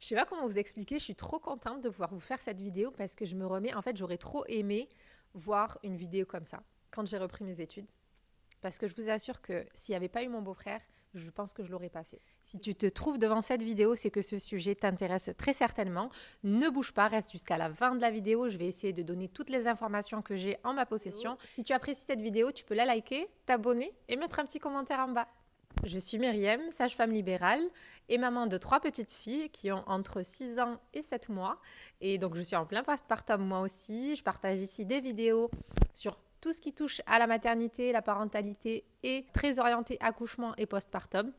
Je sais pas comment vous expliquer, je suis trop contente de pouvoir vous faire cette vidéo parce que je me remets, en fait, j'aurais trop aimé voir une vidéo comme ça quand j'ai repris mes études. Parce que je vous assure que s'il n'y avait pas eu mon beau-frère, je pense que je ne l'aurais pas fait. Si tu te trouves devant cette vidéo, c'est que ce sujet t'intéresse très certainement. Ne bouge pas, reste jusqu'à la fin de la vidéo. Je vais essayer de donner toutes les informations que j'ai en ma possession. Si tu apprécies cette vidéo, tu peux la liker, t'abonner et mettre un petit commentaire en bas. Je suis Myriam, sage-femme libérale et maman de 3 petites filles qui ont entre 6 ans et 7 mois. Et donc je suis en plein postpartum moi aussi. Je partage ici des vidéos sur tout ce qui touche à la maternité, la parentalité et très orienté accouchement et postpartum.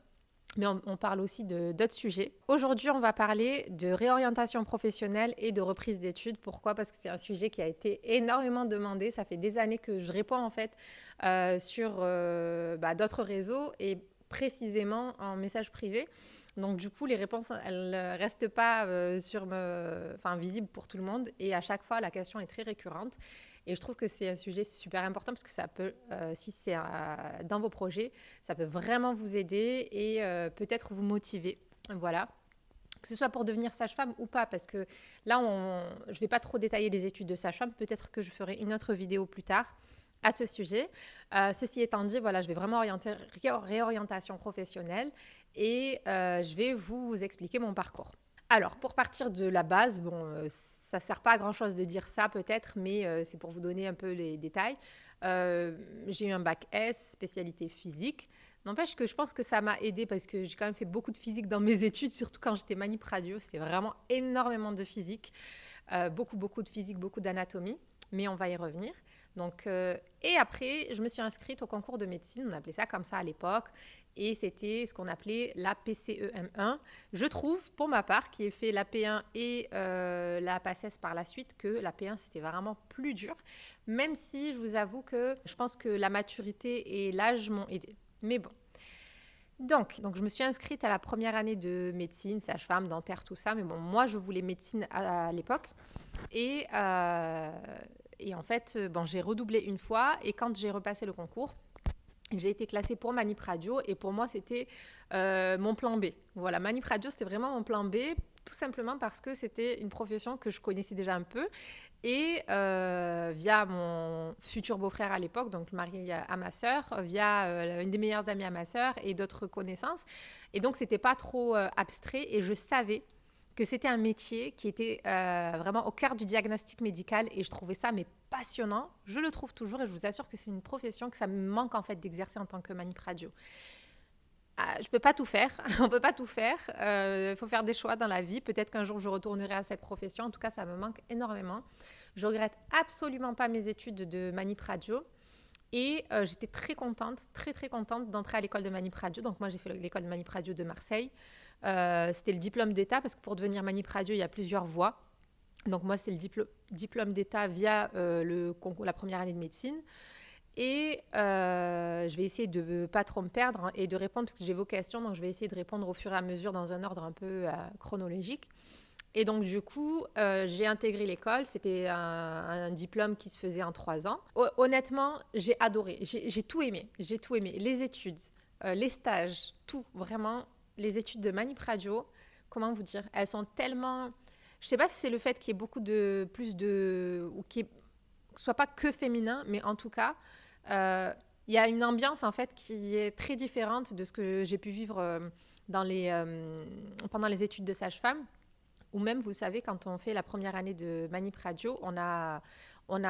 Mais on parle aussi d'autres sujets. Aujourd'hui, on va parler de réorientation professionnelle et de reprise d'études. Pourquoi ? Parce que c'est un sujet qui a été énormément demandé. Ça fait des années que je réponds en fait sur d'autres réseaux et précisément en message privé. Donc du coup, les réponses, elles ne restent pas visibles pour tout le monde. Et à chaque fois, la question est très récurrente. Et je trouve que c'est un sujet super important parce que ça peut, si c'est dans vos projets, ça peut vraiment vous aider et peut-être vous motiver. Voilà. Que ce soit pour devenir sage-femme ou pas, parce que là, je ne vais pas trop détailler les études de sage-femme. Peut-être que je ferai une autre vidéo plus tard à ce sujet. Ceci étant dit, voilà, je vais vraiment orienter réorientation professionnelle et je vais vous expliquer mon parcours. Alors, pour partir de la base, ça ne sert pas à grand-chose de dire ça peut-être, mais c'est pour vous donner un peu les détails. J'ai eu un bac S, spécialité physique. N'empêche que je pense que ça m'a aidée parce que j'ai quand même fait beaucoup de physique dans mes études, surtout quand j'étais manip radio. C'était vraiment énormément de physique, beaucoup de physique, beaucoup d'anatomie, mais on va y revenir. Et après, je me suis inscrite au concours de médecine, on appelait ça comme ça à l'époque, et c'était ce qu'on appelait la PCEM1. Je trouve, pour ma part, qui ai fait la P1 et la PACES par la suite, que la P1 c'était vraiment plus dur, même si je vous avoue que je pense que la maturité et l'âge m'ont aidée. Mais bon. Donc, je me suis inscrite à la première année de médecine, sage-femme, dentaire, tout ça, mais bon, moi je voulais médecine à l'époque. Et, euh, et en fait, j'ai redoublé une fois et quand j'ai repassé le concours, j'ai été classée pour Manip Radio et pour moi, c'était mon plan B. Voilà, Manip Radio, c'était vraiment mon plan B, tout simplement parce que c'était une profession que je connaissais déjà un peu et via mon futur beau-frère à l'époque, donc le mari à ma sœur, via une des meilleures amies à ma sœur et d'autres connaissances. Et donc, c'était pas trop abstrait et je savais que c'était un métier qui était vraiment au cœur du diagnostic médical et je trouvais ça mais passionnant. Je le trouve toujours et je vous assure que c'est une profession que ça me manque en fait d'exercer en tant que manip radio. Je peux pas tout faire, on peut pas tout faire. Il faut faire des choix dans la vie. Peut-être qu'un jour je retournerai à cette profession. En tout cas, ça me manque énormément. Je regrette absolument pas mes études de manip radio. Et j'étais très contente d'entrer à l'école de manip radio. Donc moi, j'ai fait l'école de manip radio de Marseille. C'était le diplôme d'État parce que pour devenir manip radio, il y a plusieurs voies. Donc moi, c'est le diplôme d'État via la première année de médecine. Et je vais essayer de ne pas trop me perdre et de répondre parce que j'ai vos questions. Donc je vais essayer de répondre au fur et à mesure dans un ordre un peu chronologique. Et donc, du coup, j'ai intégré l'école. C'était un diplôme qui se faisait en 3 ans. Honnêtement, j'ai adoré. J'ai tout aimé. J'ai tout aimé. Les études, les stages, tout. Vraiment, les études de manip radio, comment vous dire, elles sont tellement... Je ne sais pas si c'est le fait qu'il y ait beaucoup de... ou qu'il ne soit pas que féminin, mais en tout cas, il y a une ambiance, en fait, qui est très différente de ce que j'ai pu vivre pendant les études de sage-femme. Ou même, vous savez, quand on fait la première année de manip radio, on a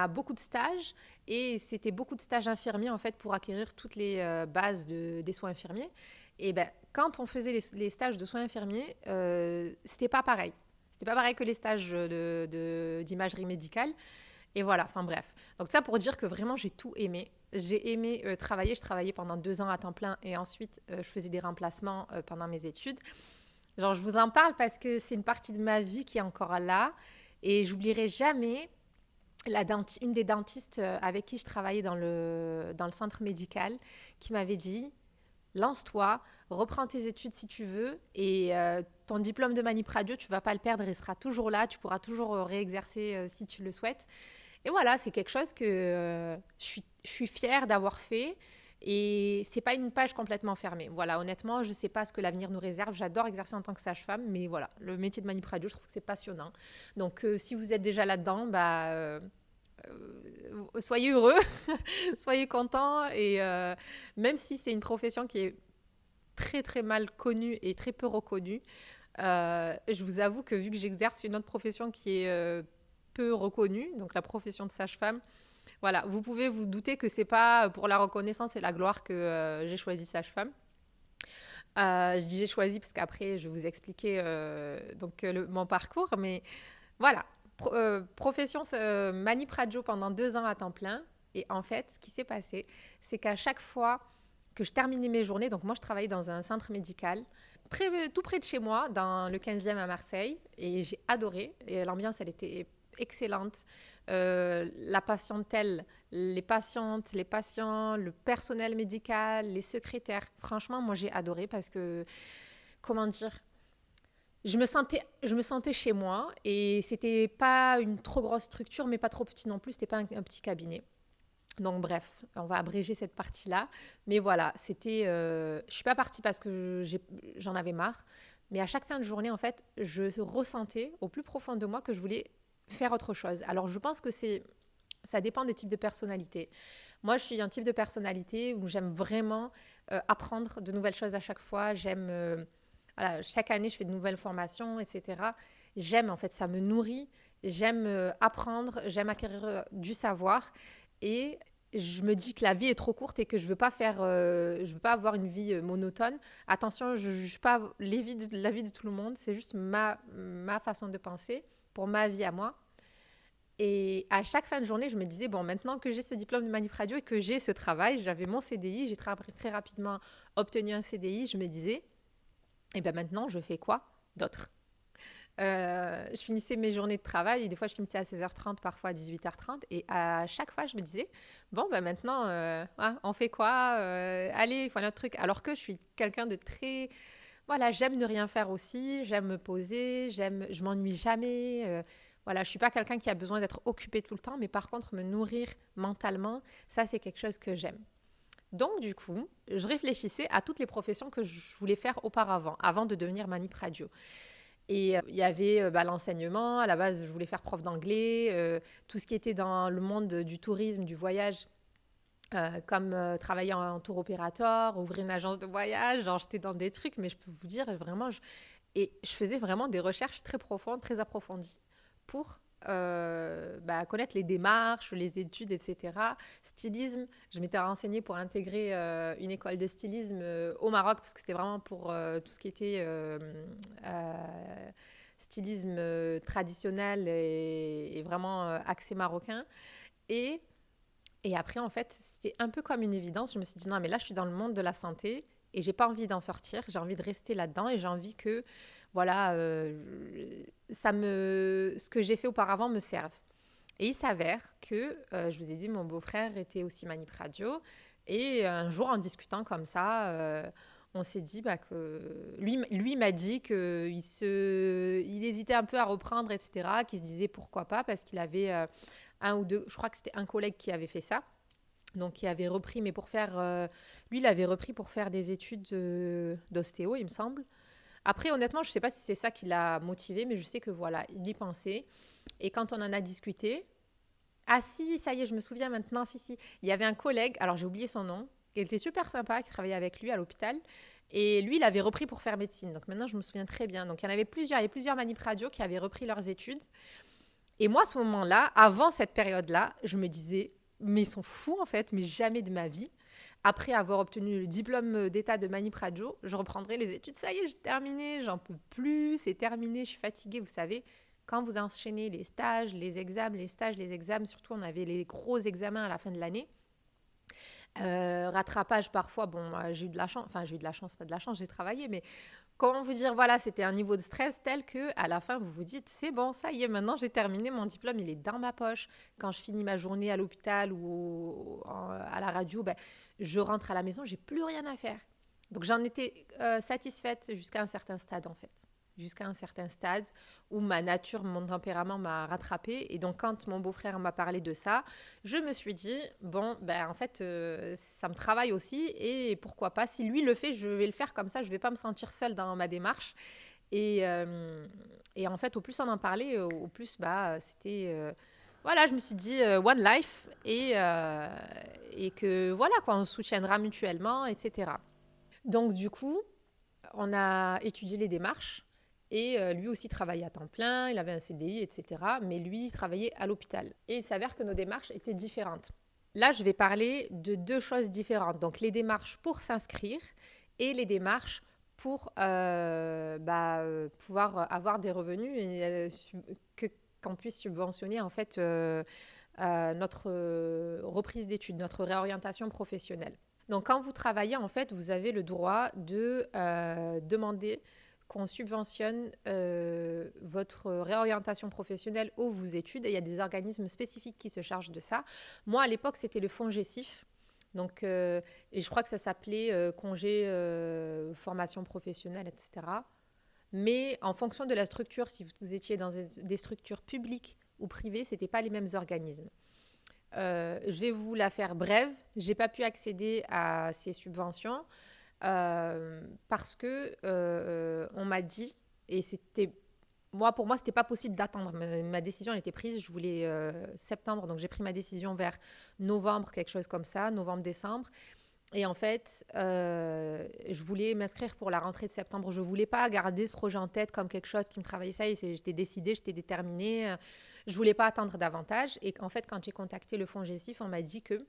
beaucoup de stages et c'était beaucoup de stages infirmiers en fait pour acquérir toutes les bases des soins infirmiers. Et quand on faisait les stages de soins infirmiers, c'était pas pareil. C'était pas pareil que les stages d'imagerie médicale. Et voilà, enfin bref. Donc ça pour dire que vraiment j'ai tout aimé. J'ai aimé travailler. Je travaillais pendant 2 ans à temps plein et ensuite je faisais des remplacements pendant mes études. Genre, je vous en parle parce que c'est une partie de ma vie qui est encore là et j'oublierai jamais une des dentistes avec qui je travaillais dans le centre médical qui m'avait dit lance-toi, reprends tes études si tu veux et ton diplôme de manip radio, tu ne vas pas le perdre, il sera toujours là, tu pourras toujours réexercer si tu le souhaites. Et voilà, c'est quelque chose que je suis fière d'avoir fait Et c'est pas une page complètement fermée. Voilà, honnêtement, je sais pas ce que l'avenir nous réserve. J'adore exercer en tant que sage-femme, mais voilà, le métier de manip radio, je trouve que c'est passionnant. Donc, si vous êtes déjà là-dedans, soyez heureux, soyez contents. Et même si c'est une profession qui est très très mal connue et très peu reconnue, je vous avoue que vu que j'exerce une autre profession qui est peu reconnue, donc la profession de sage-femme, voilà, vous pouvez vous douter que c'est pas pour la reconnaissance et la gloire que j'ai choisi sage-femme. Je dis j'ai choisi parce qu'après je vais vous expliquer mon parcours, mais voilà, profession manip radio pendant 2 ans à temps plein. Et en fait, ce qui s'est passé, c'est qu'à chaque fois que je terminais mes journées, donc moi je travaillais dans un centre médical, tout près de chez moi, dans le 15e à Marseille, et j'ai adoré. Et l'ambiance, elle était excellente. La patientèle, les patientes, les patients, le personnel médical, les secrétaires. Franchement, moi, j'ai adoré parce que, comment dire, je me sentais chez moi et c'était pas une trop grosse structure, mais pas trop petit non plus. C'était pas un petit cabinet. Donc bref, on va abréger cette partie-là. Mais voilà, je suis pas partie parce que j'en avais marre. Mais à chaque fin de journée, en fait, je ressentais au plus profond de moi que je voulais faire autre chose. Alors je pense que ça dépend des types de personnalités. Moi, je suis un type de personnalité où j'aime vraiment apprendre de nouvelles choses à chaque fois. Voilà, chaque année, je fais de nouvelles formations, etc. J'aime, en fait, ça me nourrit. J'aime apprendre, j'aime acquérir du savoir. Et je me dis que la vie est trop courte et que je veux pas avoir une vie monotone. Attention, je ne juge pas la vie de tout le monde. C'est juste ma façon de penser pour ma vie à moi. Et à chaque fin de journée, je me disais, bon, maintenant que j'ai ce diplôme de manip radio et que j'ai ce travail, j'avais mon CDI, j'ai très rapidement obtenu un CDI, je me disais, et bien maintenant, je fais quoi d'autre? Je finissais mes journées de travail et des fois, je finissais à 16h30, parfois à 18h30. Et à chaque fois, je me disais, bon, ben maintenant, on fait quoi? Allez, il faut un autre truc. Alors que je suis quelqu'un de très... Voilà, j'aime ne rien faire aussi, j'aime me poser, je m'ennuie jamais. Voilà, je suis pas quelqu'un qui a besoin d'être occupé tout le temps, mais par contre, me nourrir mentalement, ça, c'est quelque chose que j'aime. Donc, du coup, je réfléchissais à toutes les professions que je voulais faire auparavant, avant de devenir manip radio. Et il y avait l'enseignement. À la base, je voulais faire prof d'anglais. Tout ce qui était dans le monde du tourisme, du voyage, comme travailler en tour opérateur, ouvrir une agence de voyage. Genre, j'étais dans des trucs, mais je peux vous dire, vraiment, et je faisais vraiment des recherches très profondes, très approfondies pour connaître les démarches, les études, etc. Stylisme, je m'étais renseignée pour intégrer une école de stylisme au Maroc, parce que c'était vraiment pour tout ce qui était stylisme traditionnel et vraiment axé marocain. Et, et après, en fait, c'était un peu comme une évidence. Je me suis dit, non, mais là, je suis dans le monde de la santé et j'ai pas envie d'en sortir. J'ai envie de rester là-dedans et j'ai envie que voilà, ce que j'ai fait auparavant me serve. Et il s'avère que, je vous ai dit, mon beau-frère était aussi manip radio. Et un jour, en discutant comme ça, on s'est dit que lui m'a dit qu'il hésitait un peu à reprendre, etc., qu'il se disait pourquoi pas, parce qu'il avait un ou deux, je crois que c'était un collègue qui avait fait ça. Donc, qui avait repris, mais lui, il avait repris pour faire des études d'ostéo, il me semble. Après, honnêtement, je ne sais pas si c'est ça qui l'a motivé, mais je sais que voilà, il y pensait. Et quand on en a discuté, ah si, ça y est, je me souviens maintenant, si, il y avait un collègue, alors j'ai oublié son nom, qui était super sympa, qui travaillait avec lui à l'hôpital. Et lui, il avait repris pour faire médecine. Donc maintenant, je me souviens très bien. Donc il y avait plusieurs manip radio qui avaient repris leurs études. Et moi, à ce moment-là, avant cette période-là, je me disais, mais ils sont fous en fait, mais jamais de ma vie. Après avoir obtenu le diplôme d'état de manip radio, je reprendrai les études. Ça y est, j'ai terminé, j'en peux plus, c'est terminé, je suis fatiguée. Vous savez, quand vous enchaînez les stages, les examens, surtout on avait les gros examens à la fin de l'année. Rattrapage parfois, bon, j'ai eu de la chance, c'est pas de la chance, j'ai travaillé, mais comment vous dire, voilà, c'était un niveau de stress tel que à la fin vous vous dites, c'est bon, ça y est, maintenant j'ai terminé, mon diplôme, il est dans ma poche. Quand je finis ma journée à l'hôpital ou à la radio, je rentre à la maison, j'ai plus rien à faire. Donc j'en étais satisfaite jusqu'à un certain stade en fait. jusqu'à un certain stade où ma nature, mon tempérament m'a rattrapée. Et donc, quand mon beau-frère m'a parlé de ça, je me suis dit, bon, ben en fait, ça me travaille aussi. Et pourquoi pas, si lui le fait, je vais le faire comme ça. Je ne vais pas me sentir seule dans ma démarche. Et en fait, au plus on en parlait, au plus, c'était... voilà, je me suis dit One Life et que voilà, quoi, on se soutiendra mutuellement, etc. Donc, du coup, on a étudié les démarches et lui aussi travaillait à temps plein, il avait un CDI, etc. Mais lui, il travaillait à l'hôpital. Et il s'avère que nos démarches étaient différentes. Là, je vais parler de deux choses différentes. Donc, les démarches pour s'inscrire et les démarches pour pouvoir avoir des revenus et qu'on puisse subventionner en fait notre reprise d'études, notre réorientation professionnelle. Donc, quand vous travaillez, en fait, vous avez le droit de demander qu'on subventionne votre réorientation professionnelle ou vos études. Et il y a des organismes spécifiques qui se chargent de ça. Moi, à l'époque, c'était le FONGECIF. Donc, et je crois que ça s'appelait congé formation professionnelle, etc. Mais en fonction de la structure, si vous étiez dans des structures publiques ou privées, ce n'étaient pas les mêmes organismes. Je vais vous la faire brève. Je n'ai pas pu accéder à ces subventions parce que on m'a dit, et c'était pour moi, c'était pas possible d'attendre. Ma décision elle était prise. Je voulais septembre, donc j'ai pris ma décision vers novembre, quelque chose comme ça, novembre-décembre. Et en fait, je voulais m'inscrire pour la rentrée de septembre. Je ne voulais pas garder ce projet en tête comme quelque chose qui me travaillait. Ça y est, j'étais décidée, j'étais déterminée. Je ne voulais pas attendre davantage. Et en fait, quand j'ai contacté le fonds GESIF, on m'a dit que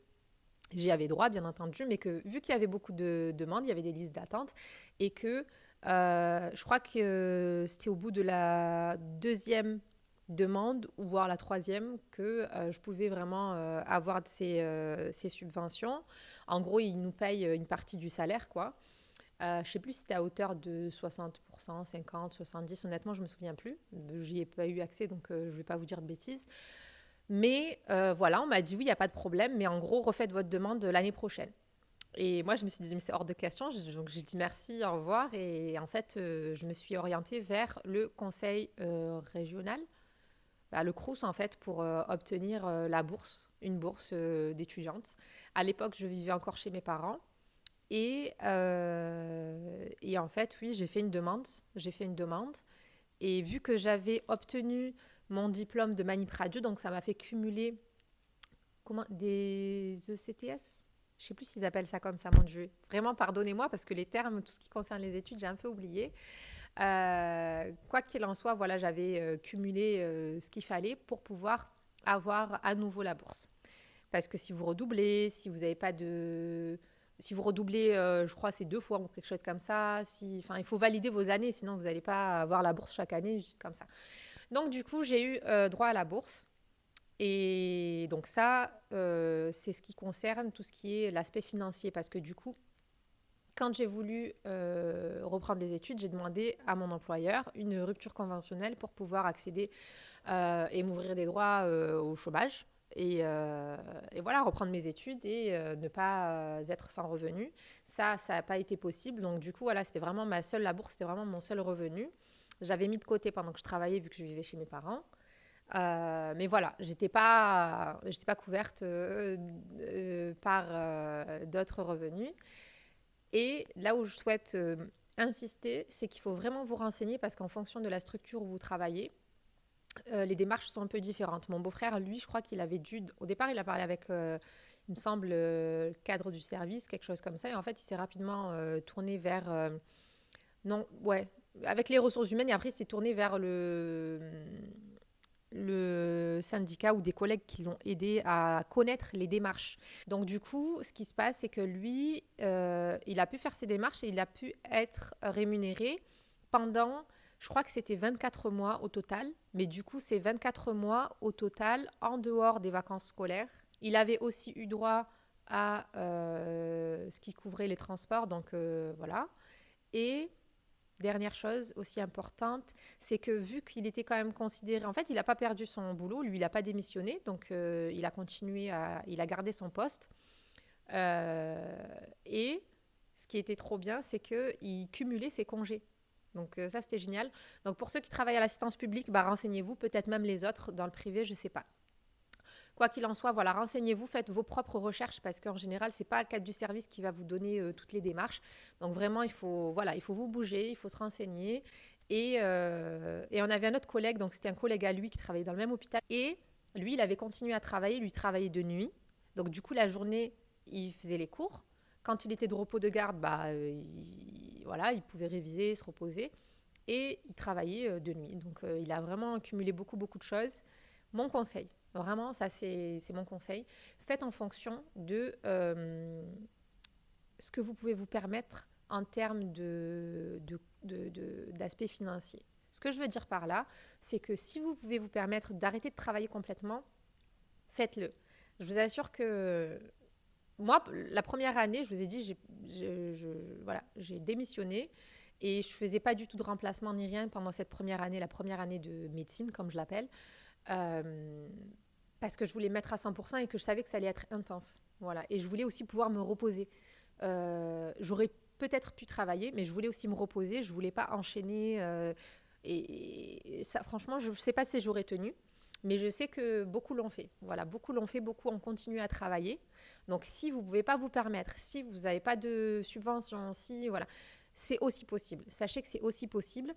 j'y avais droit, bien entendu, mais que vu qu'il y avait beaucoup de demandes, il y avait des listes d'attente et que je crois que c'était au bout de la deuxième demande ou voire la troisième que je pouvais vraiment avoir ces subventions. En gros, ils nous payent une partie du salaire, quoi. Je ne sais plus si c'était à hauteur de 60%, 50, 70, honnêtement, je ne me souviens plus. J'y ai pas eu accès, donc je ne vais pas vous dire de bêtises. Mais voilà, on m'a dit oui, il n'y a pas de problème, mais en gros, refaites votre demande l'année prochaine. Et moi, je me suis dit, mais c'est hors de question. Donc, j'ai dit merci, au revoir. Et en fait, je me suis orientée vers le conseil régional, le Crous, en fait, pour obtenir la bourse, une bourse d'étudiante. À l'époque, je vivais encore chez mes parents. Et en fait, oui, j'ai fait une demande. Et vu que j'avais obtenu mon diplôme de manip radio, donc ça m'a fait cumuler des ECTS. Je ne sais plus s'ils appellent ça comme ça, mon Dieu. Vraiment, pardonnez-moi, parce que les termes, tout ce qui concerne les études, j'ai un peu oublié. Quoi qu'il en soit, voilà, j'avais cumulé ce qu'il fallait pour pouvoir avoir à nouveau la bourse. Parce que si vous redoublez, si vous n'avez pas de... Si vous redoublez, je crois, c'est 2 fois ou quelque chose comme ça. Il faut valider vos années, sinon vous n'allez pas avoir la bourse chaque année, juste comme ça. Donc, du coup, j'ai eu droit à la bourse. Et donc ça, c'est ce qui concerne tout ce qui est l'aspect financier. Parce que du coup, quand j'ai voulu reprendre les études, j'ai demandé à mon employeur une rupture conventionnelle pour pouvoir accéder et m'ouvrir des droits au chômage. Et voilà, reprendre mes études et ne pas être sans revenu. Ça n'a pas été possible. Donc du coup, voilà, c'était vraiment la bourse, c'était vraiment mon seul revenu. J'avais mis de côté pendant que je travaillais vu que je vivais chez mes parents. Mais voilà, j'étais pas couverte par d'autres revenus. Et là où je souhaite insister, c'est qu'il faut vraiment vous renseigner parce qu'en fonction de la structure où vous travaillez, les démarches sont un peu différentes. Mon beau-frère, lui, je crois qu'il avait dû... Au départ, il a parlé avec, il me semble, le cadre du service, quelque chose comme ça. Et en fait, il s'est rapidement tourné vers... non, ouais, avec les ressources humaines. Et après, il s'est tourné vers le syndicat ou des collègues qui l'ont aidé à connaître les démarches. Donc du coup, ce qui se passe, c'est que lui, il a pu faire ses démarches et il a pu être rémunéré pendant, je crois que c'était 24 mois au total, mais du coup, c'est 24 mois au total en dehors des vacances scolaires. Il avait aussi eu droit à ce qui couvrait les transports, donc voilà. Et dernière chose aussi importante, c'est que vu qu'il était quand même considéré... En fait, il n'a pas perdu son boulot, lui, il n'a pas démissionné, donc il a gardé son poste. Et ce qui était trop bien, c'est qu'il cumulait ses congés. Donc ça, c'était génial. Donc pour ceux qui travaillent à l'assistance publique, renseignez-vous, peut-être même les autres dans le privé, je ne sais pas. Quoi qu'il en soit, voilà, renseignez-vous, faites vos propres recherches parce qu'en général, ce n'est pas le cadre du service qui va vous donner toutes les démarches. Donc vraiment, il faut vous bouger, il faut se renseigner. Et on avait un autre collègue, donc c'était un collègue à lui qui travaillait dans le même hôpital. Et lui, il avait continué à travailler, lui travaillait de nuit. Donc du coup, la journée, il faisait les cours. Quand il était de repos de garde, il pouvait réviser, se reposer. Et il travaillait de nuit. Donc il a vraiment accumulé beaucoup, beaucoup de choses. Mon conseil, vraiment, ça c'est mon conseil. Faites en fonction de ce que vous pouvez vous permettre en termes d'aspect financier. Ce que je veux dire par là, c'est que si vous pouvez vous permettre d'arrêter de travailler complètement, faites-le. Je vous assure que moi, la première année, je vous ai dit, j'ai démissionné et je ne faisais pas du tout de remplacement ni rien pendant cette première année, la première année de médecine, comme je l'appelle. Parce que je voulais mettre à 100% et que je savais que ça allait être intense. Voilà. Et je voulais aussi pouvoir me reposer. J'aurais peut-être pu travailler, mais je voulais aussi me reposer. Je ne voulais pas enchaîner. Et ça, franchement, je ne sais pas si j'aurais tenu, mais je sais que beaucoup l'ont fait. Voilà, beaucoup l'ont fait, beaucoup ont continué à travailler. Donc, si vous ne pouvez pas vous permettre, si vous n'avez pas de subvention, si, voilà, c'est aussi possible. Sachez que c'est aussi possible.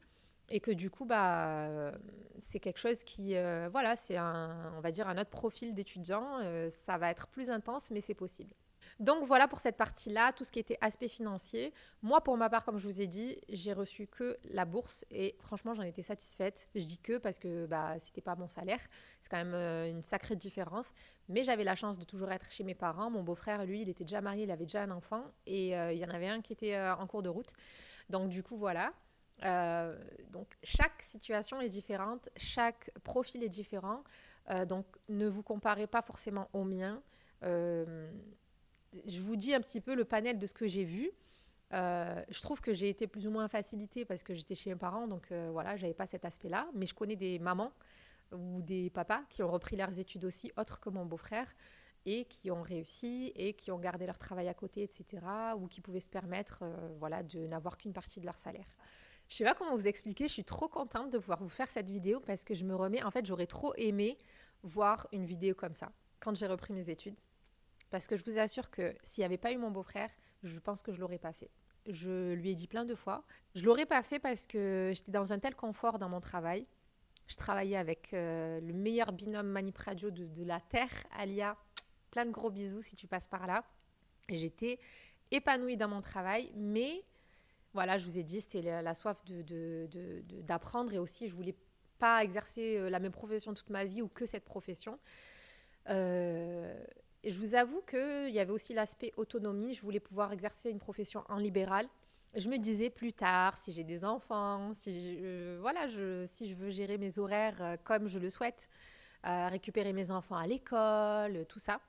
Et que du coup, c'est quelque chose qui, c'est on va dire un autre profil d'étudiant. Ça va être plus intense, mais c'est possible. Donc voilà pour cette partie-là, tout ce qui était aspect financier. Moi, pour ma part, comme je vous ai dit, j'ai reçu que la bourse et franchement, j'en étais satisfaite. Je dis que parce que c'était pas mon salaire, c'est quand même une sacrée différence. Mais j'avais la chance de toujours être chez mes parents. Mon beau-frère, lui, il était déjà marié, il avait déjà un enfant et il y en avait un qui était en cours de route. Donc du coup, voilà. Donc chaque situation est différente, chaque profil est différent, donc ne vous comparez pas forcément au mien. Je vous dis un petit peu le panel de ce que j'ai vu. Je trouve que j'ai été plus ou moins facilitée parce que j'étais chez mes parents, donc j'avais pas cet aspect-là, mais je connais des mamans ou des papas qui ont repris leurs études aussi, autres que mon beau-frère, et qui ont réussi et qui ont gardé leur travail à côté, etc., ou qui pouvaient se permettre de n'avoir qu'une partie de leur salaire. Je sais pas comment vous expliquer, je suis trop contente de pouvoir vous faire cette vidéo parce que je me remets, en fait, j'aurais trop aimé voir une vidéo comme ça quand j'ai repris mes études. Parce que je vous assure que s'il n'y avait pas eu mon beau-frère, je pense que je ne l'aurais pas fait. Je lui ai dit plein de fois. Je ne l'aurais pas fait parce que j'étais dans un tel confort dans mon travail. Je travaillais avec le meilleur binôme Manip Radio de la Terre, Alia. Plein de gros bisous si tu passes par là. Et j'étais épanouie dans mon travail, mais voilà, je vous ai dit, c'était la soif d'apprendre et aussi, je voulais pas exercer la même profession toute ma vie ou que cette profession. Et je vous avoue qu'il y avait aussi l'aspect autonomie. Je voulais pouvoir exercer une profession en libéral. Je me disais plus tard, si j'ai des enfants, si je veux gérer mes horaires comme je le souhaite, récupérer mes enfants à l'école, tout ça,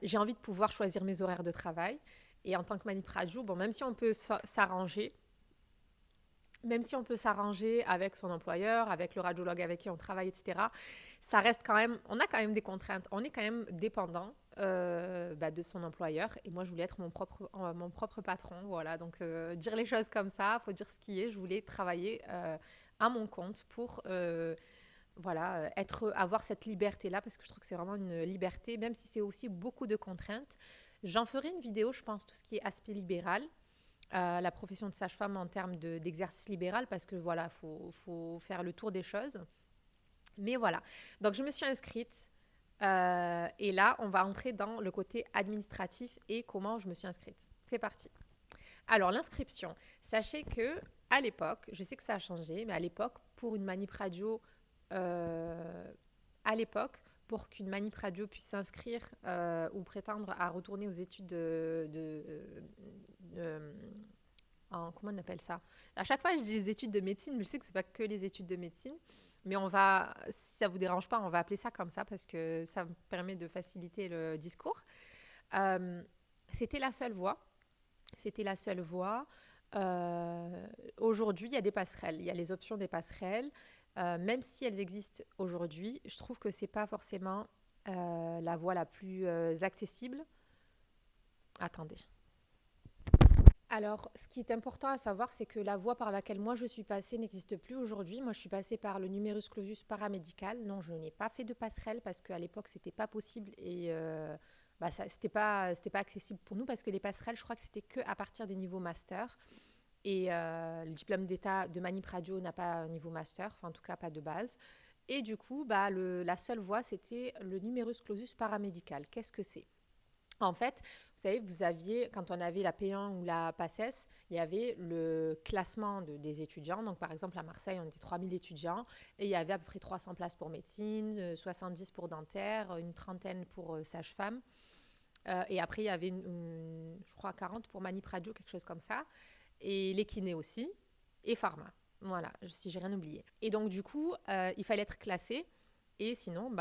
j'ai envie de pouvoir choisir mes horaires de travail. Et en tant que Manip Radio, même si on peut s'arranger, avec son employeur, avec le radiologue avec qui on travaille, etc., ça reste quand même, on a quand même des contraintes. On est quand même dépendant de son employeur. Et moi, je voulais être mon propre patron. Voilà, donc dire les choses comme ça, il faut dire ce qui est. Je voulais travailler à mon compte pour avoir cette liberté-là, parce que je trouve que c'est vraiment une liberté, même si c'est aussi beaucoup de contraintes. J'en ferai une vidéo, je pense, tout ce qui est aspect libéral, la profession de sage-femme en termes d'exercice libéral, parce que voilà, faut faire le tour des choses. Mais voilà, donc je me suis inscrite et là, on va entrer dans le côté administratif et comment je me suis inscrite. C'est parti. Alors, l'inscription, sachez que à l'époque, je sais que ça a changé, mais à l'époque, pour une manip radio, pour qu'une manip radio puisse s'inscrire ou prétendre à retourner aux études comment on appelle ça? À chaque fois, je dis les études de médecine, mais je sais que ce n'est pas que les études de médecine. Mais si ça ne vous dérange pas, on va appeler ça comme ça parce que ça me permet de faciliter le discours. C'était la seule voie. Aujourd'hui, il y a des passerelles. Il y a les options des passerelles. Même si elles existent aujourd'hui, je trouve que ce n'est pas forcément la voie la plus accessible. Attendez. Alors, ce qui est important à savoir, c'est que la voie par laquelle moi je suis passée n'existe plus aujourd'hui. Moi, je suis passée par le numerus clausus paramédical. Non, je n'ai pas fait de passerelle parce qu'à l'époque, c'était pas possible et c'était pas accessible pour nous parce que les passerelles, je crois que c'était que à partir des niveaux master. Et le diplôme d'état de Manip Radio n'a pas un niveau master, enfin en tout cas pas de base. Et du coup, la seule voie, c'était le numerus clausus paramédical. Qu'est-ce que c'est? En fait, vous savez, vous aviez, quand on avait la P1 ou la PACES, il y avait le classement des étudiants. Donc, par exemple, à Marseille, on était 3000 étudiants et il y avait à peu près 300 places pour médecine, 70 pour dentaire, une trentaine pour sage-femme. Et après, il y avait, je crois, 40 pour manip radio, quelque chose comme ça. Et les kinés aussi. Et pharma. Voilà, si j'ai rien oublié. Et donc, du coup, il fallait être classé. Et sinon,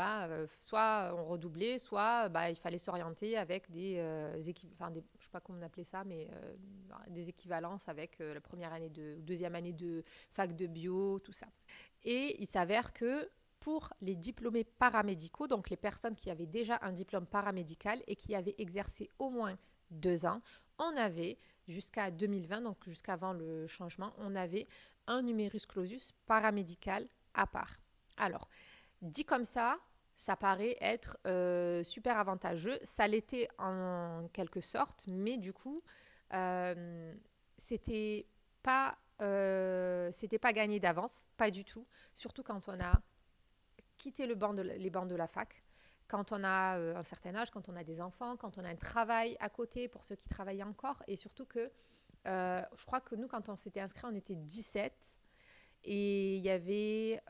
soit on redoublait, soit il fallait s'orienter avec je ne sais pas comment on appelait ça, mais des équivalences avec la première année deuxième année de fac de bio, tout ça. Et il s'avère que pour les diplômés paramédicaux, donc les personnes qui avaient déjà un diplôme paramédical et qui avaient exercé au moins 2 ans, on avait jusqu'à 2020, donc jusqu'avant le changement, on avait un numerus clausus paramédical à part. Alors, dit comme ça paraît être super avantageux. Ça l'était en quelque sorte, mais du coup, euh, c'était c'était pas gagné d'avance, pas du tout. Surtout quand on a quitté les bancs de la fac, quand on a un certain âge, quand on a des enfants, quand on a un travail à côté pour ceux qui travaillent encore, et surtout que je crois que nous, quand on s'était inscrit, on était 17. Et il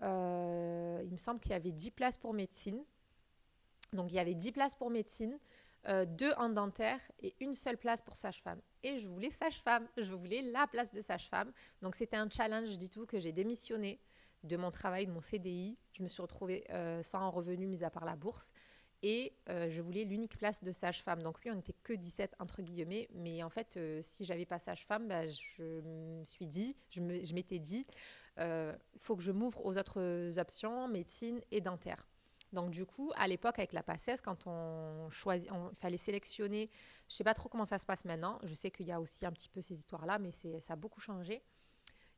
me semble qu'il y avait 10 places pour médecine. Donc, il y avait 10 places pour médecine, 2 en dentaire et une seule place pour sage-femme. Et je voulais sage-femme, je voulais la place de sage-femme. Donc, c'était un challenge, dites-vous, que j'ai démissionné de mon travail, de mon CDI. Je me suis retrouvée sans revenu, mis à part la bourse. Et je voulais l'unique place de sage-femme. Donc oui, on n'était que 17 entre guillemets. Mais en fait, si j'avais pas sage-femme, je m'étais dit, il faut que je m'ouvre aux autres options, médecine et dentaire. Donc du coup, à l'époque, avec la PACES, quand on choisit, il fallait sélectionner, je ne sais pas trop comment ça se passe maintenant, je sais qu'il y a aussi un petit peu ces histoires-là, mais ça a beaucoup changé.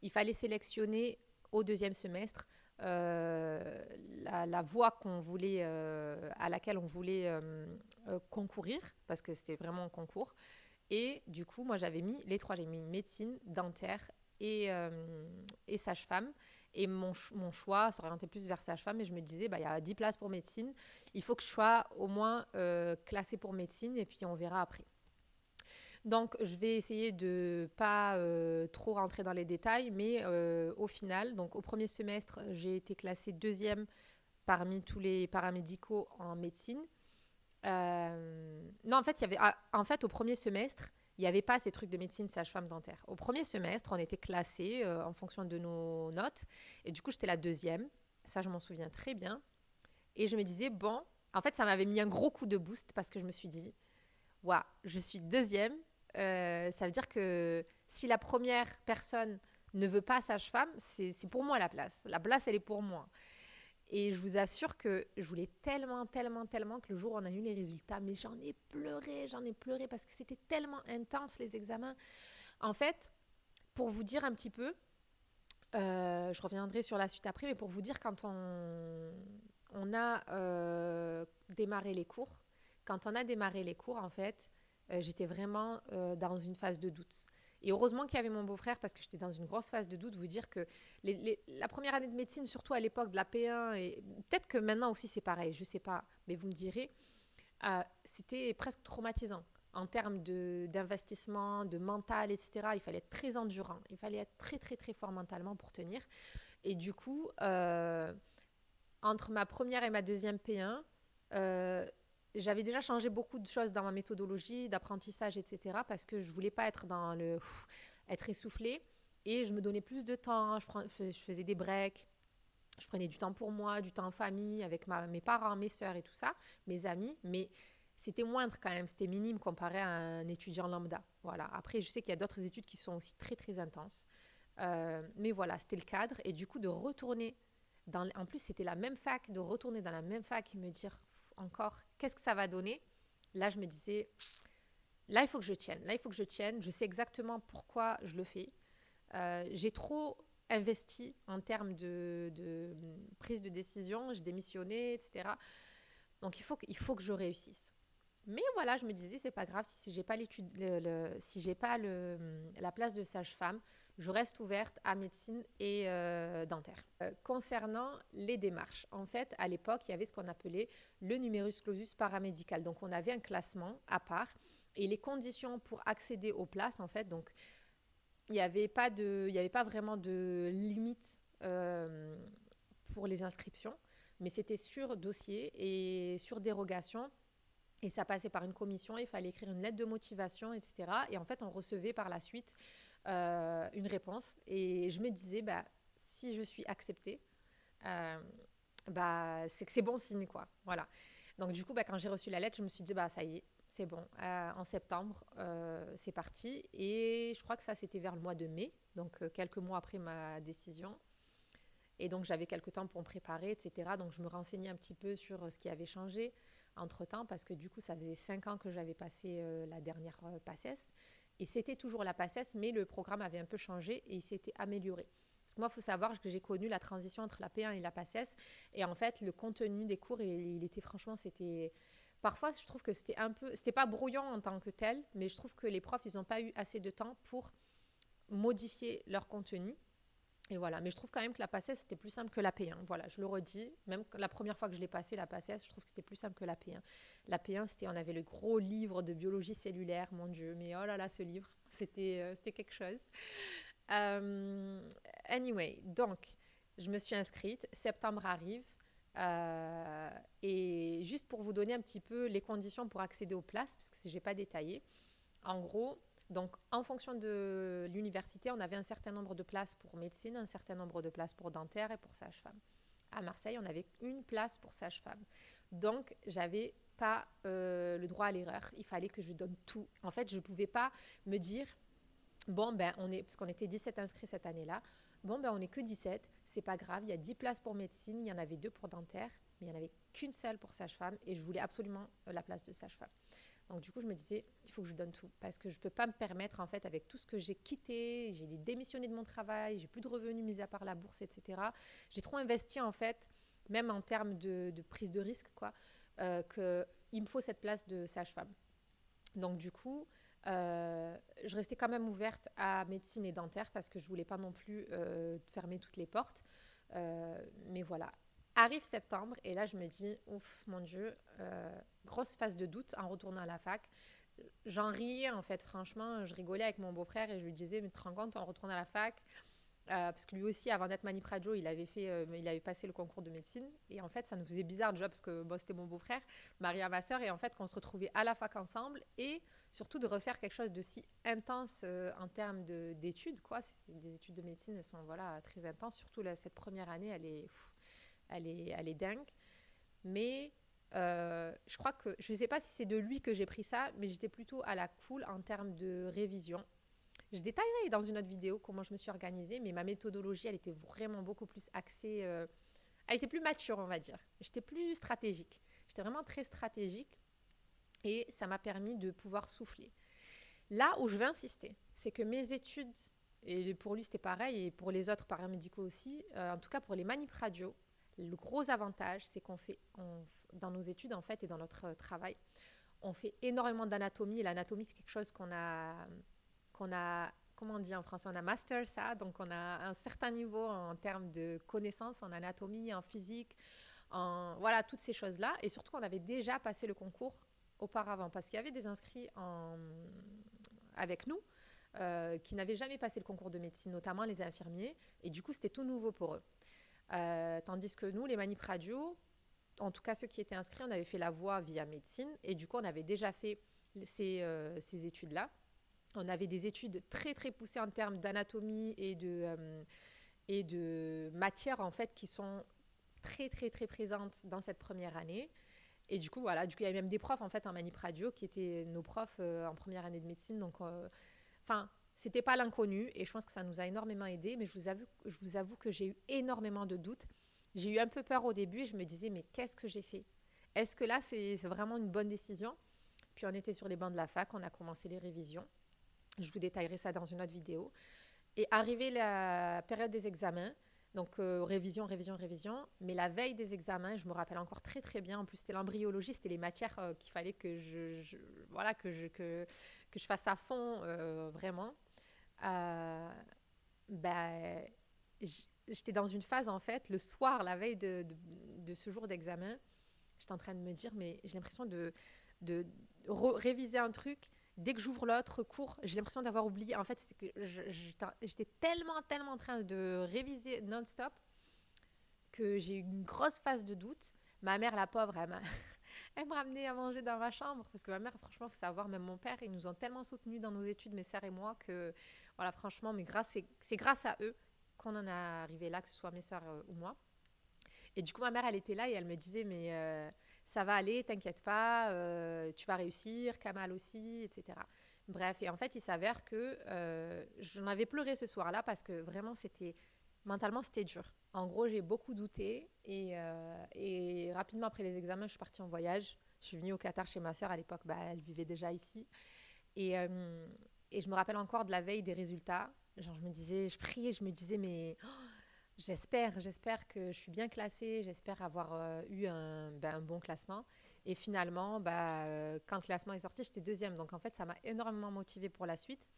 Il fallait sélectionner au deuxième semestre la voie qu'on voulait, à laquelle on voulait concourir, parce que c'était vraiment un concours. Et du coup, moi, j'avais mis les trois. J'ai mis médecine, dentaire et sage-femme. Et mon choix s'orientait plus vers sage-femme. Et je me disais, il y a 10 places pour médecine. Il faut que je sois au moins classée pour médecine. Et puis, on verra après. Donc, je vais essayer de ne pas trop rentrer dans les détails. Mais au final, donc au premier semestre, j'ai été classée deuxième parmi tous les paramédicaux en médecine. Non, en fait, au premier semestre, il n'y avait pas ces trucs de médecine, sage-femme, dentaire. Au premier semestre, on était classés en fonction de nos notes. Et du coup, j'étais la deuxième. Ça, je m'en souviens très bien. Et je me disais, bon, en fait, ça m'avait mis un gros coup de boost parce que je me suis dit, waouh, je suis deuxième. Ça veut dire que si la première personne ne veut pas sage-femme, c'est pour moi la place. La place, elle est pour moi. Et je vous assure que je voulais tellement, tellement, tellement que le jour où on a eu les résultats, mais j'en ai pleuré parce que c'était tellement intense les examens. En fait, pour vous dire un petit peu, je reviendrai sur la suite après, mais pour vous dire, quand on a démarré les cours, en fait, j'étais vraiment dans une phase de doute. Et heureusement qu'il y avait mon beau-frère parce que j'étais dans une grosse phase de doute. Vous dire que la première année de médecine, surtout à l'époque de la P1, et peut-être que maintenant aussi c'est pareil, je ne sais pas, mais vous me direz, c'était presque traumatisant en termes d'investissement, de mental, etc. Il fallait être très endurant, il fallait être très très très fort mentalement pour tenir. Et du coup, entre ma première et ma deuxième P1, j'avais déjà changé beaucoup de choses dans ma méthodologie d'apprentissage, etc. parce que je voulais pas être être essoufflée et je me donnais plus de temps. Je faisais des breaks, je prenais du temps pour moi, du temps en famille avec mes parents, mes sœurs et tout ça, mes amis. Mais c'était moindre quand même, c'était minime comparé à un étudiant lambda. Voilà. Après, je sais qu'il y a d'autres études qui sont aussi très très intenses. Mais voilà, c'était le cadre. Et du coup, de retourner en plus, c'était la même fac, de retourner dans la même fac et me dire encore qu'est-ce que ça va donner. Là, je me disais, là, il faut que je tienne. Là, il faut que je tienne. Je sais exactement pourquoi je le fais. J'ai trop investi en termes de prise de décision. J'ai démissionné, etc. Donc, il faut que je réussisse. Mais voilà, je me disais, c'est pas grave si j'ai pas si j'ai pas la place de sage-femme, je reste ouverte à médecine et dentaire. Concernant les démarches, en fait, à l'époque, il y avait ce qu'on appelait le numerus clausus paramédical. Donc, on avait un classement à part et les conditions pour accéder aux places, en fait, donc il y avait pas vraiment de limite pour les inscriptions, mais c'était sur dossier et sur dérogation. Et ça passait par une commission, il fallait écrire une lettre de motivation, etc. Et en fait, on recevait par la suite une réponse. Et je me disais, bah, si je suis acceptée, euh, bah, c'est que c'est bon signe, quoi. Voilà. Donc du coup, bah, quand j'ai reçu la lettre, je me suis dit, bah, ça y est, c'est bon. En septembre, c'est parti. Et je crois que ça, c'était vers le mois de mai, donc quelques mois après ma décision. Et donc, j'avais quelques temps pour me préparer, etc. Donc, je me renseignais un petit peu sur ce qui avait changé entre-temps, parce que du coup, ça faisait 5 ans que j'avais passé la dernière PACES. Et c'était toujours la PACES, mais le programme avait un peu changé et il s'était amélioré. Parce que moi, il faut savoir que j'ai connu la transition entre la P1 et la PACES. Et en fait, le contenu des cours, il était franchement, c'était... Parfois, je trouve que c'était un peu... C'était pas brouillon en tant que tel, mais je trouve que les profs, ils n'ont pas eu assez de temps pour modifier leur contenu. Et voilà, mais je trouve quand même que la PACES, c'était plus simple que la P1. Voilà, je le redis, même la première fois que je l'ai passé, la PACES, je trouve que c'était plus simple que la P1. La P1, on avait le gros livre de biologie cellulaire, mon Dieu, mais oh là là, ce livre, c'était quelque chose. Euh, Anyway, donc, je me suis inscrite, septembre arrive, et juste pour vous donner un petit peu les conditions pour accéder aux places, parce que je n'ai pas détaillé, en gros, donc en fonction de l'université, on avait un certain nombre de places pour médecine, un certain nombre de places pour dentaire et pour sage-femme. À Marseille, on avait une place pour sage-femme. Donc, j'avais pas le droit à l'erreur. Il fallait que je donne tout. En fait, je ne pouvais pas me dire, bon, ben, parce qu'on était 17 inscrits cette année-là, bon, ben, on n'est que 17, c'est pas grave, il y a 10 places pour médecine, il y en avait 2 pour dentaire, mais il n'y en avait qu'une seule pour sage-femme et je voulais absolument la place de sage-femme. Donc du coup, je me disais, il faut que je donne tout parce que je ne peux pas me permettre, en fait, avec tout ce que j'ai quitté, j'ai démissionné de mon travail, j'ai plus de revenus mis à part la bourse, etc. J'ai trop investi, en fait, même en termes de prise de risque, quoi, qu'il me faut cette place de sage-femme. Donc du coup, je restais quand même ouverte à médecine et dentaire parce que je ne voulais pas non plus fermer toutes les portes. Mais voilà. Arrive septembre et là je me dis, ouf, mon Dieu, grosse phase de doute en retournant à la fac. J'en riais en fait, franchement, je rigolais avec mon beau-frère et je lui disais, mais tu te rends compte, on retourne à la fac, parce que lui aussi, avant d'être Manip Radio, il avait passé le concours de médecine. Et en fait, ça nous faisait bizarre déjà, parce que bon, c'était mon beau-frère, Maria, ma sœur, et en fait, qu'on se retrouvait à la fac ensemble, et surtout de refaire quelque chose de si intense en termes d'études, quoi. C'est des études de médecine, elles sont voilà, très intenses, surtout là, cette première année, elle est dingue. Mais je crois que, je ne sais pas si c'est de lui que j'ai pris ça, mais j'étais plutôt à la cool en termes de révision. Je détaillerai dans une autre vidéo comment je me suis organisée, mais ma méthodologie, elle était vraiment beaucoup plus axée. Elle était plus mature, on va dire. J'étais plus stratégique. J'étais vraiment très stratégique et ça m'a permis de pouvoir souffler. Là où je vais insister, c'est que mes études, et pour lui c'était pareil, et pour les autres paramédicaux aussi, en tout cas pour les manip radio, le gros avantage, c'est dans nos études en fait et dans notre travail, on fait énormément d'anatomie. Et l'anatomie, c'est quelque chose qu'on a, comment on dit en français, on a master ça, donc on a un certain niveau en termes de connaissances en anatomie, en physique, voilà, toutes ces choses-là. Et surtout, on avait déjà passé le concours auparavant, parce qu'il y avait des inscrits avec nous qui n'avaient jamais passé le concours de médecine, notamment les infirmiers, et du coup, c'était tout nouveau pour eux. Tandis que nous, les manip radio, en tout cas ceux qui étaient inscrits, on avait fait la voie via médecine, et du coup, on avait déjà fait ces études-là. On avait des études très très poussées en termes d'anatomie et de matières en fait qui sont très très très présentes dans cette première année. Et du coup voilà, il y avait même des profs en fait en manip radio qui étaient nos profs en première année de médecine. Donc c'était pas l'inconnu et je pense que ça nous a énormément aidé. Mais je vous avoue que j'ai eu énormément de doutes. J'ai eu un peu peur au début et je me disais mais qu'est-ce que j'ai fait? Est-ce que là c'est vraiment une bonne décision? Puis on était sur les bancs de la fac, on a commencé les révisions. Je vous détaillerai ça dans une autre vidéo. Et arrivé la période des examens, donc révision, révision, révision. Mais la veille des examens, je me rappelle encore très très bien. En plus, c'était l'embryologie, c'était les matières qu'il fallait que voilà, que je fasse à fond, vraiment. Euh, ben, j'étais dans une phase, en fait, le soir, la veille de ce jour d'examen, j'étais en train de me dire, mais j'ai l'impression de réviser un truc. Dès que j'ouvre l'autre cours, j'ai l'impression d'avoir oublié. En fait, c'était que j'étais tellement, tellement en train de réviser non-stop que j'ai eu une grosse phase de doute. Ma mère, la pauvre, elle m'a ramené à manger dans ma chambre. Parce que ma mère, franchement, il faut savoir, même mon père, ils nous ont tellement soutenus dans nos études, mes sœurs et moi, que, voilà, franchement, mais c'est grâce à eux qu'on en est arrivé là, que ce soit mes sœurs ou moi. Et du coup, ma mère, elle était là et elle me disait, mais ça va aller, t'inquiète pas, tu vas réussir, Kamal aussi, etc. Bref, et en fait, il s'avère que j'en avais pleuré ce soir-là parce que vraiment, mentalement, c'était dur. En gros, j'ai beaucoup douté et rapidement après les examens, je suis partie en voyage. Je suis venue au Qatar chez ma sœur à l'époque, elle vivait déjà ici. Et je me rappelle encore de la veille des résultats. Genre, je priais, je me disais, mais j'espère que je suis bien classée, j'espère avoir eu un bon classement. Et finalement, quand le classement est sorti, j'étais deuxième. Donc en fait, ça m'a énormément motivée pour la suite.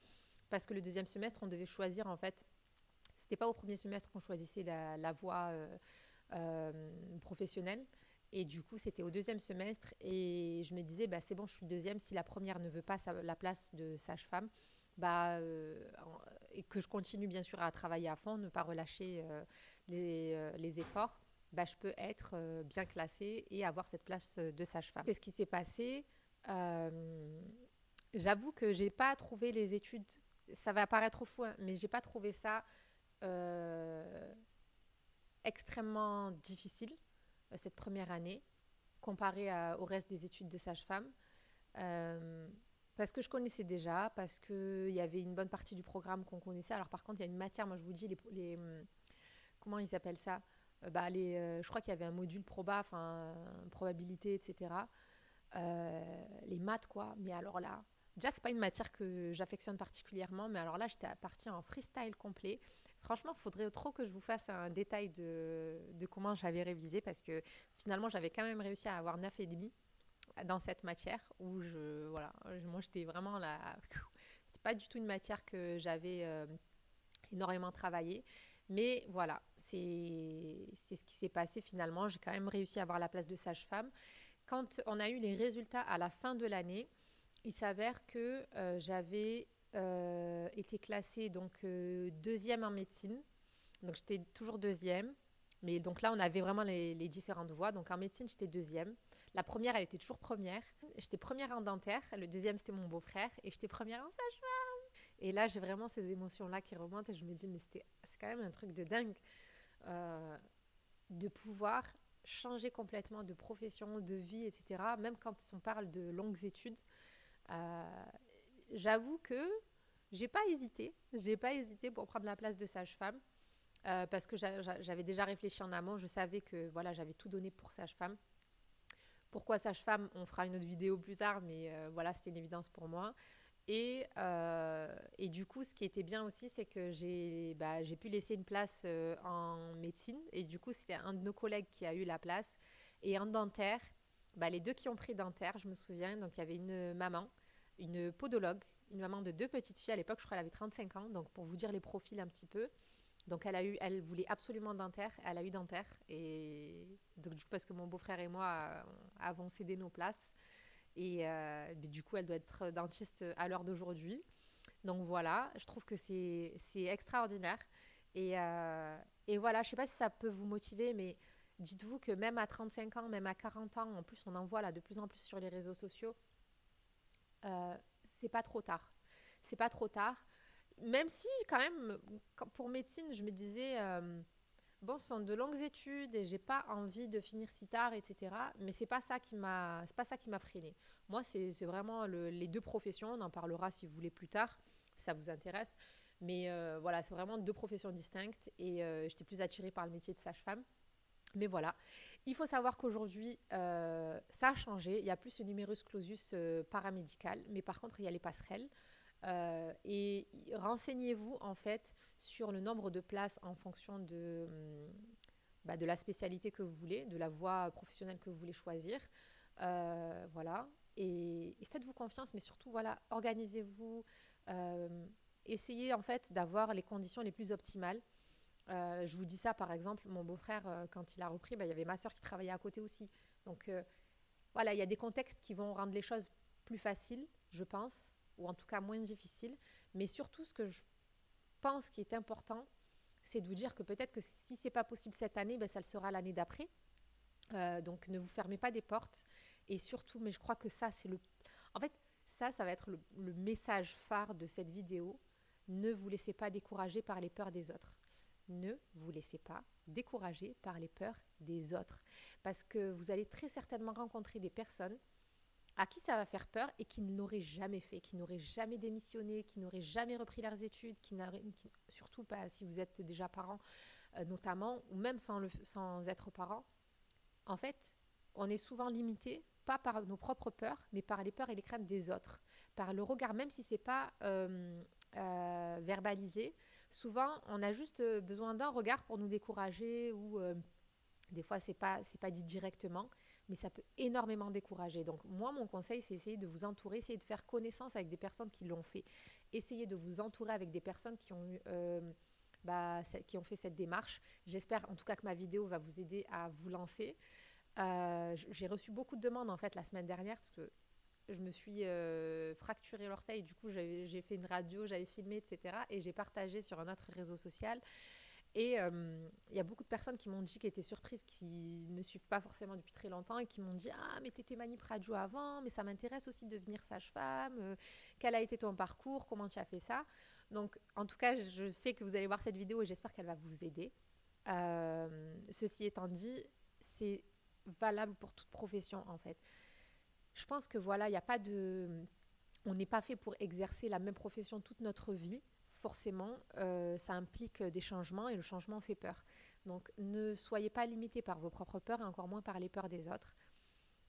Parce que le deuxième semestre, on devait choisir, en fait, c'était pas au premier semestre qu'on choisissait la voie professionnelle. Et du coup, c'était au deuxième semestre. Et je me disais, c'est bon, je suis deuxième. Si la première ne veut pas la place de sage-femme, et que je continue bien sûr à travailler à fond, ne pas relâcher les efforts, je peux être bien classée et avoir cette place de sage-femme. C'est ce qui s'est passé. J'avoue que j'ai pas trouvé les études, ça va paraître fou, hein, mais j'ai pas trouvé ça extrêmement difficile cette première année comparée au reste des études de sage-femme. Parce que je connaissais déjà, parce qu'il y avait une bonne partie du programme qu'on connaissait. Alors par contre, il y a une matière, moi je vous dis, comment ils appellent ça, je crois qu'il y avait un module proba, probabilité, etc. Les maths, quoi. Mais alors là, déjà, c'est pas une matière que j'affectionne particulièrement, mais alors là, j'étais partie en freestyle complet. Franchement, il faudrait trop que je vous fasse un détail de comment j'avais révisé, parce que finalement, j'avais quand même réussi à avoir 9,5 dans cette matière où moi j'étais vraiment là, c'était pas du tout une matière que j'avais énormément travaillé, mais voilà, c'est ce qui s'est passé finalement. J'ai quand même réussi à avoir la place de sage-femme. Quand on a eu les résultats à la fin de l'année, il s'avère que j'avais été classée donc deuxième en médecine, donc j'étais toujours deuxième. Mais donc là, on avait vraiment les différentes voies. Donc en médecine, j'étais deuxième. La première, elle était toujours première. J'étais première en dentaire. Le deuxième, c'était mon beau-frère. Et j'étais première en sage-femme. Et là, j'ai vraiment ces émotions-là qui remontent. Et je me dis, mais c'est quand même un truc de dingue de pouvoir changer complètement de profession, de vie, etc. Même quand on parle de longues études, j'avoue que j'ai pas hésité. J'ai pas hésité pour prendre la place de sage-femme. Parce que j'avais déjà réfléchi en amont, je savais que voilà, j'avais tout donné pour sage-femme. Pourquoi sage-femme, on fera une autre vidéo plus tard, mais voilà, c'était une évidence pour moi. Et du coup, ce qui était bien aussi, c'est que j'ai pu laisser une place en médecine. Et du coup, c'était un de nos collègues qui a eu la place. Et en dentaire, les deux qui ont pris dentaire, je me souviens, donc il y avait une maman, une podologue, une maman de deux petites filles à l'époque, je crois qu'elle avait 35 ans, donc pour vous dire les profils un petit peu. Donc elle voulait absolument dentaire, elle a eu dentaire. Et donc du coup, parce que mon beau-frère et moi avons cédé nos places. Et du coup, elle doit être dentiste à l'heure d'aujourd'hui. Donc voilà, je trouve que c'est extraordinaire. Et voilà, je ne sais pas si ça peut vous motiver, mais dites-vous que même à 35 ans, même à 40 ans, en plus on en voit là de plus en plus sur les réseaux sociaux, c'est pas trop tard. C'est pas trop tard. Même si, quand même, pour médecine, je me disais, bon, ce sont de longues études et j'ai pas envie de finir si tard, etc. Mais c'est pas ça qui m'a freinée. Moi, c'est vraiment les deux professions. On en parlera si vous voulez plus tard, si ça vous intéresse. Mais voilà, c'est vraiment deux professions distinctes et j'étais plus attirée par le métier de sage-femme. Mais voilà, il faut savoir qu'aujourd'hui, ça a changé. Il y a plus ce numerus clausus paramédical, mais par contre, il y a les passerelles. Et renseignez-vous en fait sur le nombre de places en fonction de la spécialité que vous voulez, de la voie professionnelle que vous voulez choisir. Voilà. Et faites-vous confiance, mais surtout, voilà, organisez-vous. euh, Essayez en fait d'avoir les conditions les plus optimales. Je vous dis ça, par exemple, mon beau-frère, quand il a repris, il y avait ma soeur qui travaillait à côté aussi. Donc voilà, il y a des contextes qui vont rendre les choses plus faciles, je pense, ou en tout cas moins difficiles. Mais surtout, ce que je pense qui est important, c'est de vous dire que peut-être que si c'est pas possible cette année, ça le sera l'année d'après. Donc ne vous fermez pas des portes. Et surtout, mais je crois que ça, c'est le... En fait, ça va être le message phare de cette vidéo. Ne vous laissez pas décourager par les peurs des autres. Ne vous laissez pas décourager par les peurs des autres. Parce que vous allez très certainement rencontrer des personnes à qui ça va faire peur et qui ne l'auraient jamais fait, qui n'auraient jamais démissionné, qui n'auraient jamais repris leurs études, surtout pas si vous êtes déjà parent notamment, ou même sans être parent. En fait, on est souvent limité, pas par nos propres peurs, mais par les peurs et les craintes des autres, par le regard, même si c'est pas verbalisé. Souvent, on a juste besoin d'un regard pour nous décourager ou des fois, c'est pas dit directement, mais ça peut énormément décourager. Donc, moi, mon conseil, c'est essayer de vous entourer, essayer de faire connaissance avec des personnes qui l'ont fait. Essayez de vous entourer avec des personnes qui ont fait cette démarche. J'espère en tout cas que ma vidéo va vous aider à vous lancer. J'ai reçu beaucoup de demandes en fait la semaine dernière parce que je me suis fracturé l'orteil. Du coup, j'ai fait une radio, j'avais filmé, etc. Et j'ai partagé sur un autre réseau social. Et il y a beaucoup de personnes qui m'ont dit, qui étaient surprises, qui ne me suivent pas forcément depuis très longtemps et qui m'ont dit « Ah, mais t'étais manip radio avant, mais ça m'intéresse aussi de devenir sage-femme. Quel a été ton parcours? Comment tu as fait ça ?» Donc, en tout cas, je sais que vous allez voir cette vidéo et j'espère qu'elle va vous aider. Ceci étant dit, c'est valable pour toute profession, en fait. Je pense que voilà, il n'y a pas de... On n'est pas fait pour exercer la même profession toute notre vie. Forcément, ça implique des changements et le changement fait peur. Donc, ne soyez pas limité par vos propres peurs et encore moins par les peurs des autres.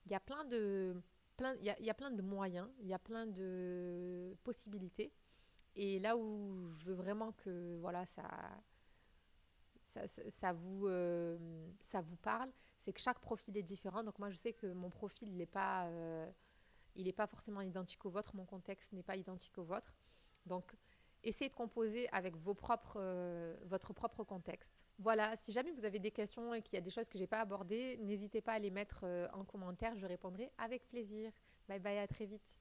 Il y a il y a plein de moyens, il y a plein de possibilités. Et là où je veux vraiment que voilà, ça vous parle, c'est que chaque profil est différent. Donc moi, je sais que mon profil, il n'est pas forcément identique au vôtre, mon contexte n'est pas identique au vôtre. Donc, essayez de composer avec votre propre contexte. Voilà, si jamais vous avez des questions et qu'il y a des choses que je n'ai pas abordées, n'hésitez pas à les mettre en commentaire, je répondrai avec plaisir. Bye bye, à très vite.